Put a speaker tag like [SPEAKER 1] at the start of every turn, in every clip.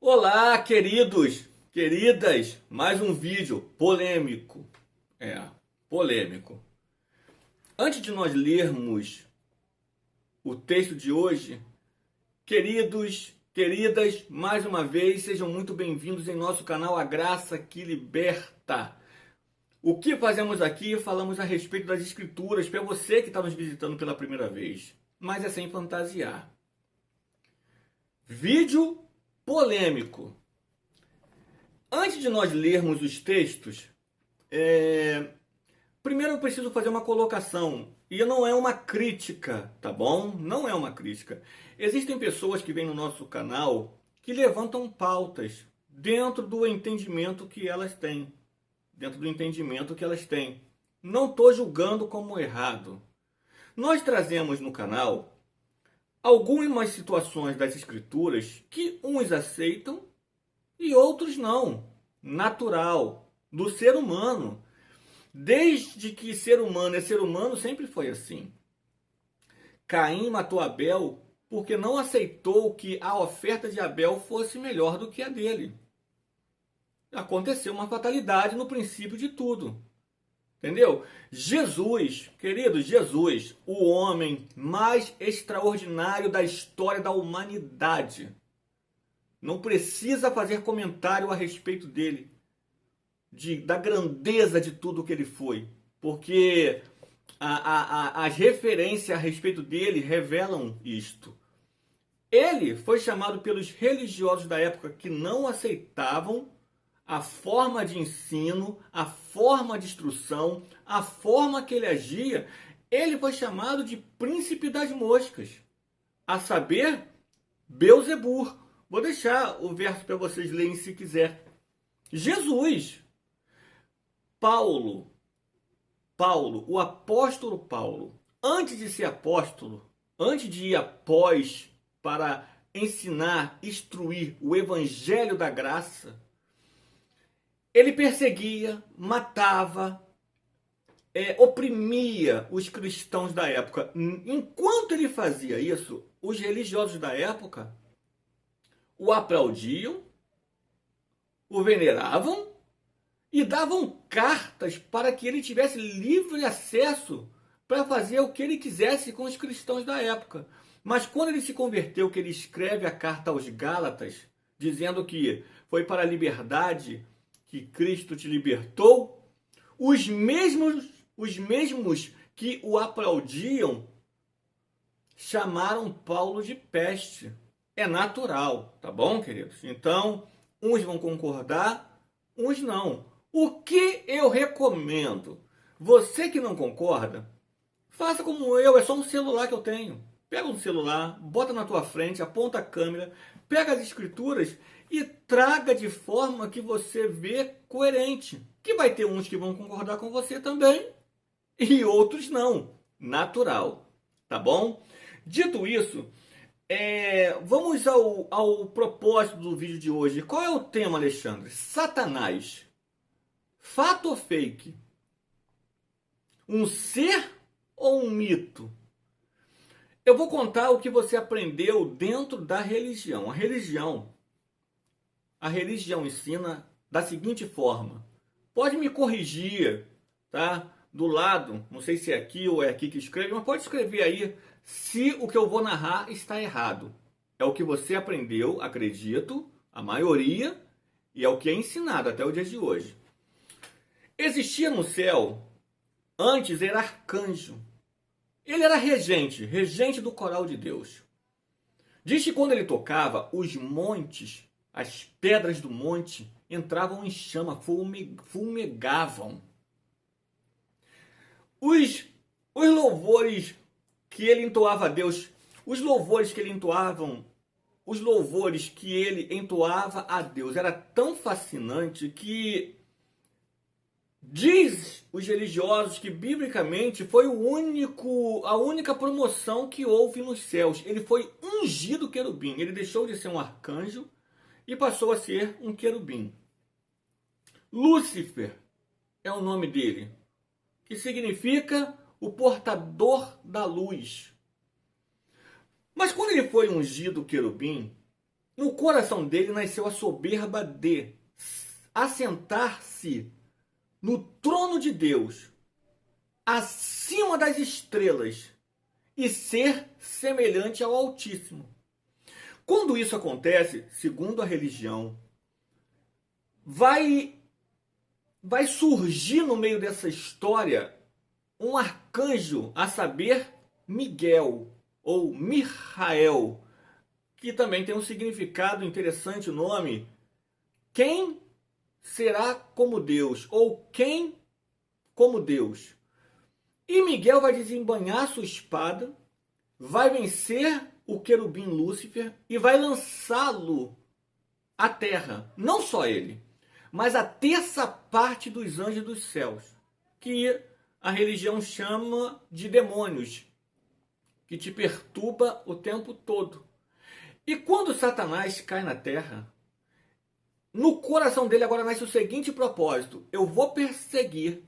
[SPEAKER 1] Olá, queridos, queridas, mais um vídeo polêmico. É, polêmico. Antes de nós lermos o texto de hoje, queridos, queridas, mais uma vez, sejam muito bem-vindos em nosso canal A Graça que Liberta. O que fazemos aqui? Falamos a respeito das Escrituras para você que está nos visitando pela primeira vez, mas é sem fantasiar. Vídeo polêmico. Antes de nós lermos os textos, primeiro eu preciso fazer uma colocação. E não é uma crítica, tá bom? Não é uma crítica. Existem pessoas que vêm no nosso canal que levantam pautas dentro do entendimento que elas têm. Dentro do entendimento que elas têm. Não estou julgando como errado. Nós trazemos no canal algumas situações das escrituras que uns aceitam e outros não. Natural, do ser humano. Desde que ser humano é ser humano, sempre foi assim. Caim matou Abel porque não aceitou que a oferta de Abel fosse melhor do que a dele. Aconteceu uma fatalidade no princípio de tudo. Entendeu? Jesus, querido, Jesus, o homem mais extraordinário da história da humanidade. Não precisa fazer comentário a respeito dele, da grandeza de tudo que ele foi, porque as referências a respeito dele revelam isto. Ele foi chamado pelos religiosos da época que não aceitavam a forma de ensino, a forma de instrução, a forma que ele agia. Ele foi chamado de príncipe das moscas, a saber, Beelzebub. Vou deixar o verso para vocês lerem se quiser. Jesus, Paulo, o apóstolo Paulo, antes de ser apóstolo, antes de ir após para ensinar, instruir o evangelho da graça, ele perseguia, matava, oprimia os cristãos da época. Enquanto ele fazia isso, os religiosos da época o aplaudiam, o veneravam e davam cartas para que ele tivesse livre acesso para fazer o que ele quisesse com os cristãos da época. Mas quando ele se converteu, que ele escreve a carta aos Gálatas, dizendo que foi para a liberdade que Cristo te libertou, os mesmos que o aplaudiam chamaram Paulo de peste. É natural, tá bom, queridos? Então, uns vão concordar, uns não. O que eu recomendo? Você que não concorda, faça como eu, é só um celular que eu tenho. Pega um celular, bota na tua frente, aponta a câmera, pega as escrituras e traga de forma que você vê coerente. Que vai ter uns que vão concordar com você também e outros não. Natural, tá bom? Dito isso, vamos ao propósito do vídeo de hoje. Qual é o tema, Alexandre? Satanás. Fato ou fake? Um ser ou um mito? Eu vou contar o que você aprendeu dentro da religião. A religião ensina da seguinte forma. Pode me corrigir, tá? Do lado, não sei se é aqui ou é aqui que escreve, mas pode escrever aí se o que eu vou narrar está errado. É o que você aprendeu, acredito, a maioria, e é o que é ensinado até o dia de hoje. Existia no céu, antes era arcanjo. Ele era regente do coral de Deus. Diz que quando ele tocava, os montes, as pedras do monte, entravam em chama, fumegavam. Os louvores que ele entoava a Deus, os louvores que ele entoava a Deus, era tão fascinante que diz os religiosos que, biblicamente, foi a única promoção que houve nos céus. Ele foi ungido querubim. Ele deixou de ser um arcanjo e passou a ser um querubim. Lúcifer é o nome dele, que significa o portador da luz. Mas quando ele foi ungido querubim, No coração dele nasceu a soberba de assentar-se no trono de Deus, acima das estrelas, e ser semelhante ao Altíssimo. Quando isso acontece, segundo a religião, vai surgir no meio dessa história um arcanjo, a saber, Miguel ou Michael, que também tem um significado interessante o nome. Quem será como Deus? Ou quem como Deus? E Miguel vai desembanhar sua espada, vai vencer o querubim Lúcifer e vai lançá-lo à terra. Não só ele, mas a terça parte dos anjos dos céus, que a religião chama de demônios, que te perturba o tempo todo. E quando Satanás cai na terra, no coração dele agora nasce o seguinte propósito: eu vou perseguir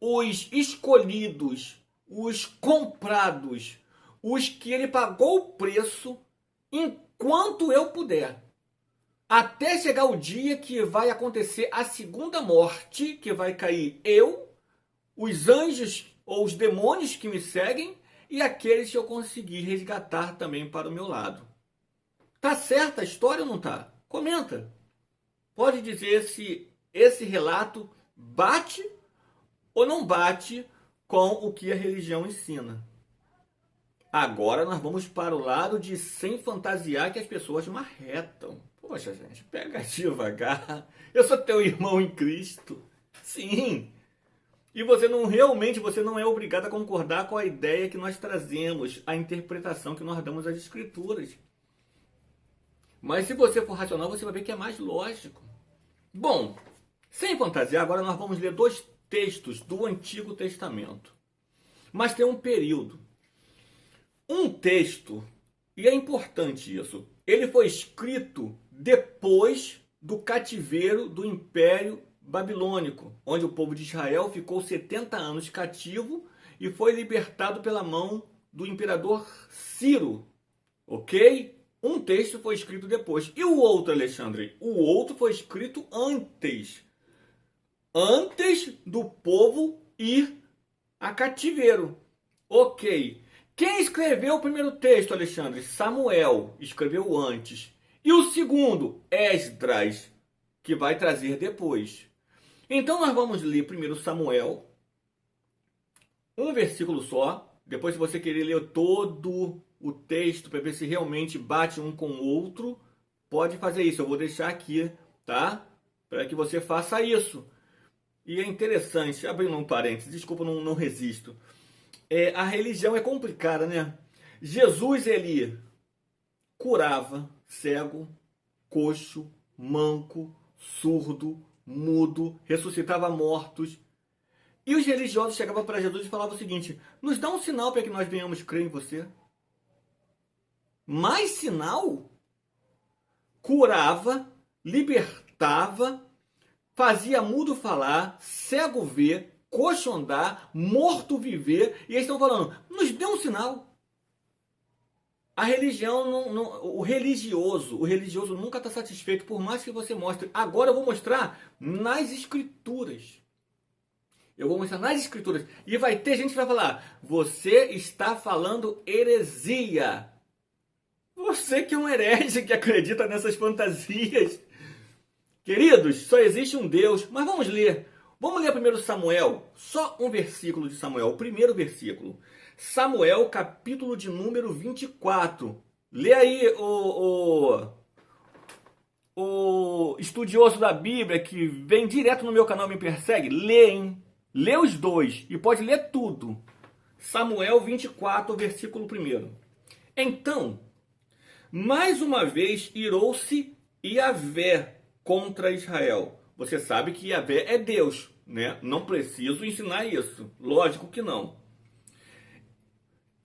[SPEAKER 1] os escolhidos, os comprados, os que ele pagou o preço, enquanto eu puder. Até chegar o dia que vai acontecer a segunda morte, que vai cair eu, os anjos ou os demônios que me seguem e aqueles que eu conseguir resgatar também para o meu lado. Tá certa a história ou não tá? Comenta. Pode dizer se esse relato bate ou não bate com o que a religião ensina. Agora nós vamos para o lado de sem fantasiar que as pessoas marretam. Poxa, gente, pega devagar. Eu sou teu irmão em Cristo. Sim. E você não é obrigado a concordar com a ideia que nós trazemos, a interpretação que nós damos às Escrituras. Mas se você for racional, você vai ver que é mais lógico. Bom, sem fantasiar, agora nós vamos ler 2 textos do Antigo Testamento. Mas tem um período. Um texto, e é importante isso, ele foi escrito depois do cativeiro do Império Babilônico, onde o povo de Israel ficou 70 anos cativo e foi libertado pela mão do imperador Ciro. Ok? Um texto foi escrito depois. E o outro, Alexandre? O outro foi escrito antes. Antes do povo ir a cativeiro. Ok. Quem escreveu o primeiro texto, Alexandre? Samuel escreveu antes. E o segundo? Esdras, que vai trazer depois. Então nós vamos ler primeiro Samuel, um versículo só. Depois, se você querer ler todo o texto para ver se realmente bate um com o outro, pode fazer isso. Eu vou deixar aqui, tá? Para que você faça isso. E é interessante, abrindo um parênteses, desculpa, não resisto. A religião é complicada, né? Jesus, ele curava cego, coxo, manco, surdo, mudo, ressuscitava mortos. E os religiosos chegavam para Jesus e falavam o seguinte: nos dá um sinal para que nós venhamos crer em você. Mais sinal? Curava, libertava, fazia mudo falar, cego ver, coxo andar, morto viver, e eles estão falando, nos dê um sinal. A religião, o religioso nunca está satisfeito, por mais que você mostre. Agora eu vou mostrar nas Escrituras. Eu vou mostrar nas Escrituras. E vai ter gente que vai falar, você está falando heresia. Você que é um herege que acredita nessas fantasias. Queridos, só existe um Deus. Mas vamos ler. Vamos ler primeiro Samuel. Só um versículo de Samuel. O primeiro versículo. Samuel, capítulo de número 24. Lê aí o estudioso da Bíblia que vem direto no meu canal e me persegue. Lê, hein? Lê os 2 e pode ler tudo. Samuel 24, versículo 1. Então, mais uma vez irou-se Yahvé contra Israel. Você sabe que Yahvé é Deus, né? Não preciso ensinar isso. Lógico que não.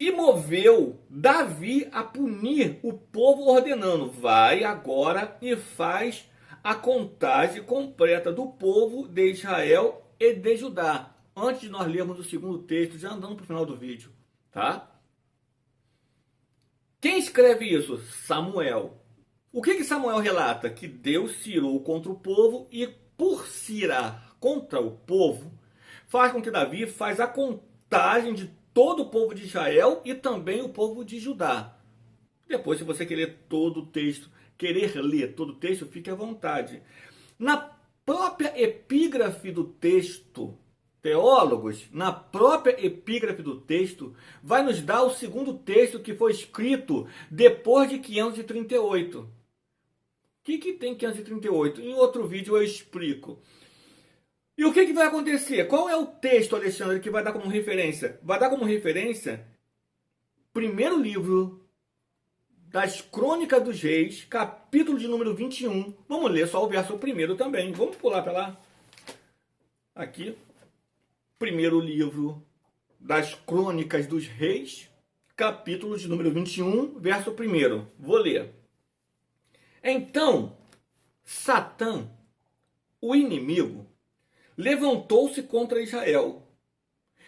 [SPEAKER 1] E moveu Davi a punir o povo, ordenando: vai agora e faz a contagem completa do povo de Israel e de Judá. Antes de nós lermos o segundo texto, já andando para o final do vídeo, tá? Quem escreve isso? Samuel. O que Samuel relata? Que Deus se irou contra o povo e, por se irar contra o povo, faz com que Davi faz a contagem de todo o povo de Israel e também o povo de Judá. Depois, se você querer todo o texto, querer ler todo o texto, fique à vontade. Na própria epígrafe do texto, teólogos, na própria epígrafe do texto, vai nos dar o segundo texto que foi escrito depois de 538. O que tem 538? Em outro vídeo eu explico. E o que vai acontecer? Qual é o texto, Alexandre, que vai dar como referência? Vai dar como referência primeiro livro das Crônicas dos Reis, capítulo de número 21. Vamos ler só o verso primeiro também. Vamos pular para lá. Aqui. Primeiro livro das Crônicas dos Reis, capítulo de número 21, verso 1. Vou ler. Então, Satã, o inimigo, levantou-se contra Israel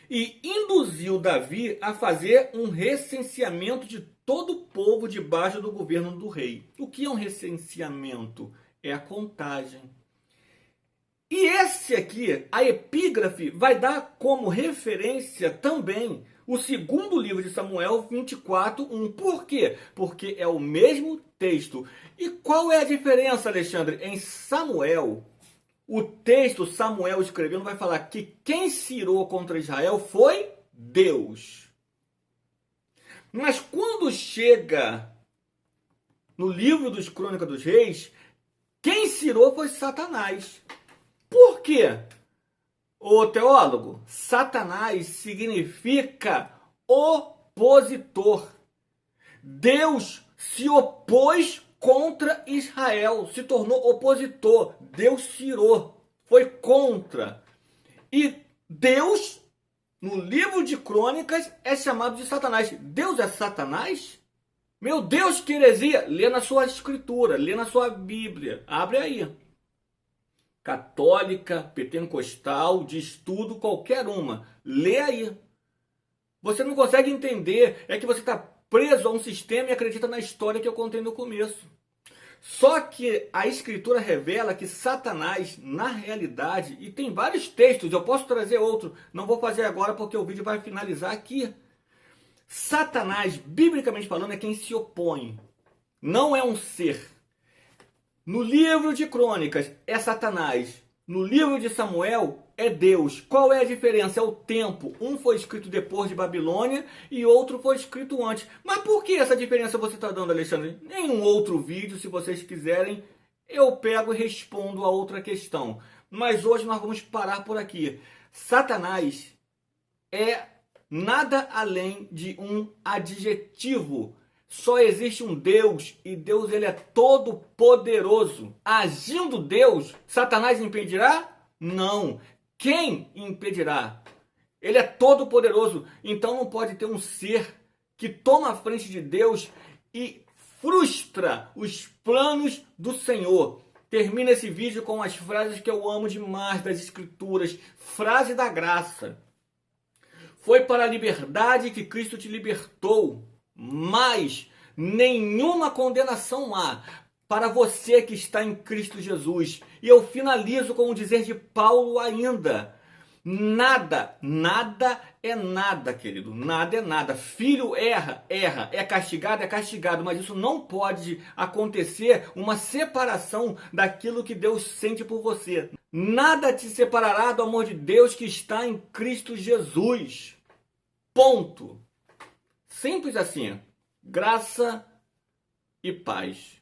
[SPEAKER 1] e induziu Davi a fazer um recenseamento de todo o povo debaixo do governo do rei. O que é um recenseamento? É a contagem. E esse aqui, a epígrafe, vai dar como referência também o segundo livro de Samuel 24:1. Por quê? Porque é o mesmo texto. E qual é a diferença, Alexandre? Em Samuel, o texto Samuel escrevendo vai falar que quem se irou contra Israel foi Deus. Mas quando chega no livro dos Crônicas dos Reis, quem se irou foi Satanás. Por quê? Ô teólogo, Satanás significa opositor. Deus se opôs contra Israel, se tornou opositor. Deus se irou, foi contra. E Deus, no livro de Crônicas, é chamado de Satanás. Deus é Satanás? Meu Deus, que heresia! Lê na sua escritura, lê na sua Bíblia. Abre aí. Católica, pentecostal, de estudo, qualquer uma. Lê aí. Você não consegue entender, é que você está preso a um sistema e acredita na história que eu contei no começo. Só que a escritura revela que Satanás, na realidade, e tem vários textos, eu posso trazer outro, não vou fazer agora porque o vídeo vai finalizar aqui. Satanás, biblicamente falando, é quem se opõe. Não é um ser. No livro de Crônicas é Satanás. No livro de Samuel é Deus. Qual é a diferença? É o tempo. Um foi escrito depois de Babilônia e outro foi escrito antes. Mas por que essa diferença você está dando, Alexandre? Em um outro vídeo, se vocês quiserem, eu pego e respondo a outra questão. Mas hoje nós vamos parar por aqui. Satanás é nada além de um adjetivo. Só existe um Deus e Deus ele é todo poderoso. Agindo Deus, Satanás impedirá? Não. Quem impedirá? Ele é todo poderoso, então não pode ter um ser que toma a frente de Deus e frustra os planos do Senhor. Termina esse vídeo com as frases que eu amo demais das Escrituras. Frase da graça. Foi para a liberdade que Cristo te libertou. Mas nenhuma condenação há para você que está em Cristo Jesus. E eu finalizo com o dizer de Paulo ainda. Nada é nada, querido. Nada é nada. Filho erra. É castigado, mas isso não pode acontecer uma separação daquilo que Deus sente por você. Nada te separará do amor de Deus que está em Cristo Jesus. Ponto. Simples assim. Graça e paz.